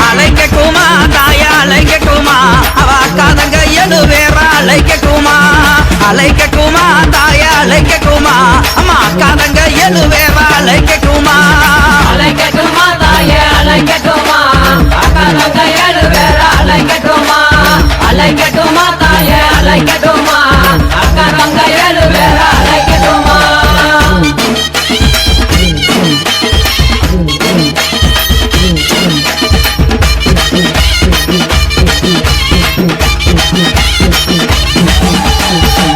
அலைக்கட்டுமா தாயா அலைக்கட்டுமா அவ அக்காதங்க எழுவேறா அலைக்கட்டுமா அலைக்கட்டுமா தாயா அலைக்கட்டுமா அம்மா அக்காதங்க எழுவேறா அலைக்கட்டுமா அலைக்கட்டுமா தாயா அலைக்கட்டுமா அக்காதங்க எழுவேறா அலைக்கட்டுமா அலைக்கட்டுமா தாயா அலைக்கட்டுமா அக்காதங்க எழுவேறா அலைக்கட்டுமா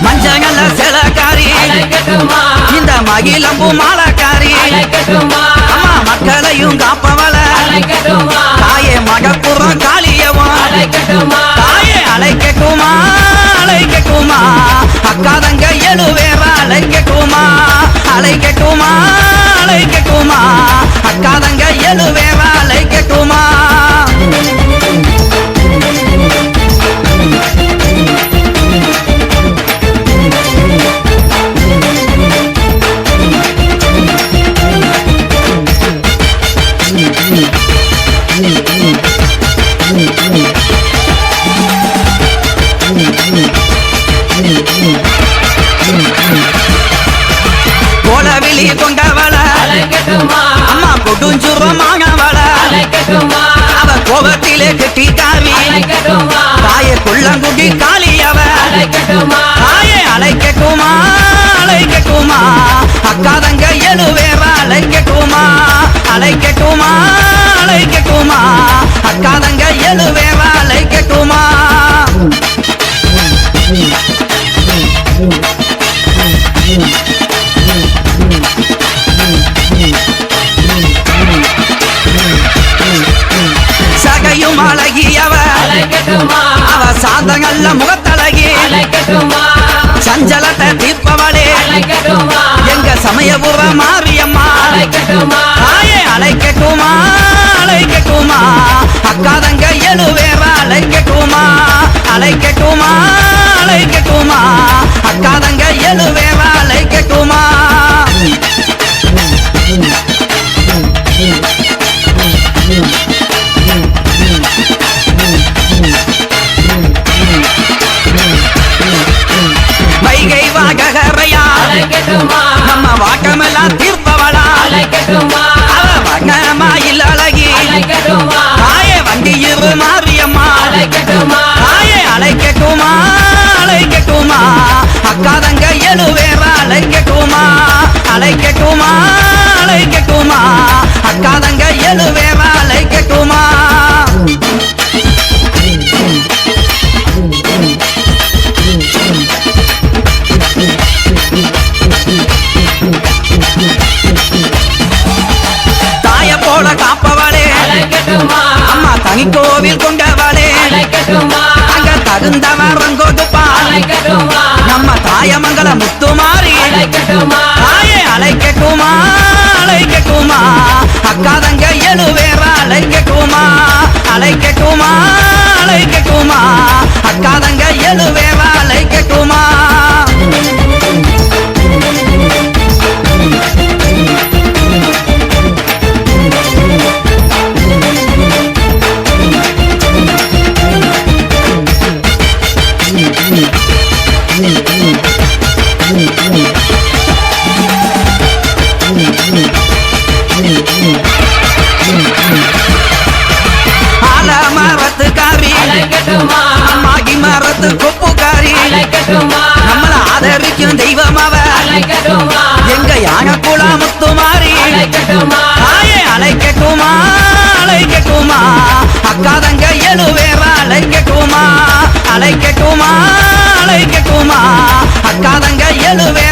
மஞ்சங்கல்ல சிலக்காரி இந்த மகிழம்பு மாலக்காரி அம்மா மக்களையும் காப்பவள தாயே மகப்புறம் காளியவன் தாயே அலைக்கட்டுமா அலைக்கட்டுமா அக்காதங்க எழுவேறா அலைக்கட்டுமா அலைக்கட்டுமா அலைக்கட்டுமா அக்காதங்க எழுவேறா அலைக்கட்டுமா கோலவிழி கொண்டவள அம்மா கொடுஞ்சுரமானவள அவ கோபத்திலே கெட்டிக்காரி தாயே குள்ளங்குடி காளியவ தாயே அலைக்கட்டுமா அலைக்கட்டுமா அக்காதங்க எழுவேறா அலைக்கட்டுமா அலைக்கட்டுமா அலைக்கட்டுமா அக்காதங்க எழுவேறா அலைக்கட்டுமா சகையும் அழகியவ அவ சாந்தங்கள்ல முகத்தழகி சஞ்சலத்தை தீர்ப்பவளே எங்க சமயபுர மாரியம்மா தாயே அலைக்கட்டுமா அலைக்கட்டுமா அக்காதங்க எழுவேறா அலைக்கட்டுமா அலைக்கட்டுமா அலைக்கட்டுமா அக்காதங்க எழுவேறா அலைக்கட்டுமா வைகை வாகரையா நம்ம வாக்கமெல்லாம் தீர்ப்பவளா அவ வண்ணமாயில் அழகி தாயே வண்டியிரு மாரியம்மா தாயே அலைக்கட்டுமா அலைக்கட்டுமா அக்காதங்க எழுவேறா அலைக்கட்டுமா அலைக்கட்டுமா அலைக்கட்டுமா அக்காதங்க எழுவேறா அலைக்கட்டுமா தாய போல காப்பவளே அம்மா தனி கோவில் கொண்டவளே அங்க தகுந்தவரம் கொடுப்பாள் நம்ம தாயமங்கல முத்துமாரி தாயே அலைக்கட்டுமா அலைக்கட்டுமா அக்காதங்க எழுவேறா அலைக்கட்டுமா அலைக்கட்டுமா அலைக்கட்டுமா அக்காதங்க எழுவேறா அலைக்கட்டுமா ஆலமரத்துக்காரி மாகி மரத்து கொப்புக்காரி நம்மள ஆதரிக்கும் தெய்வம் அவ எங்க யானக்குள முத்துமாரி தாயே அலைக்கட்டுமா அலைக்கட்டுமா அக்காதங்க எழுவேறா அலைக்கட்டுமா அலைக்கட்டுமா அலைக்கட்டுமா அக்காதங்க எழுவே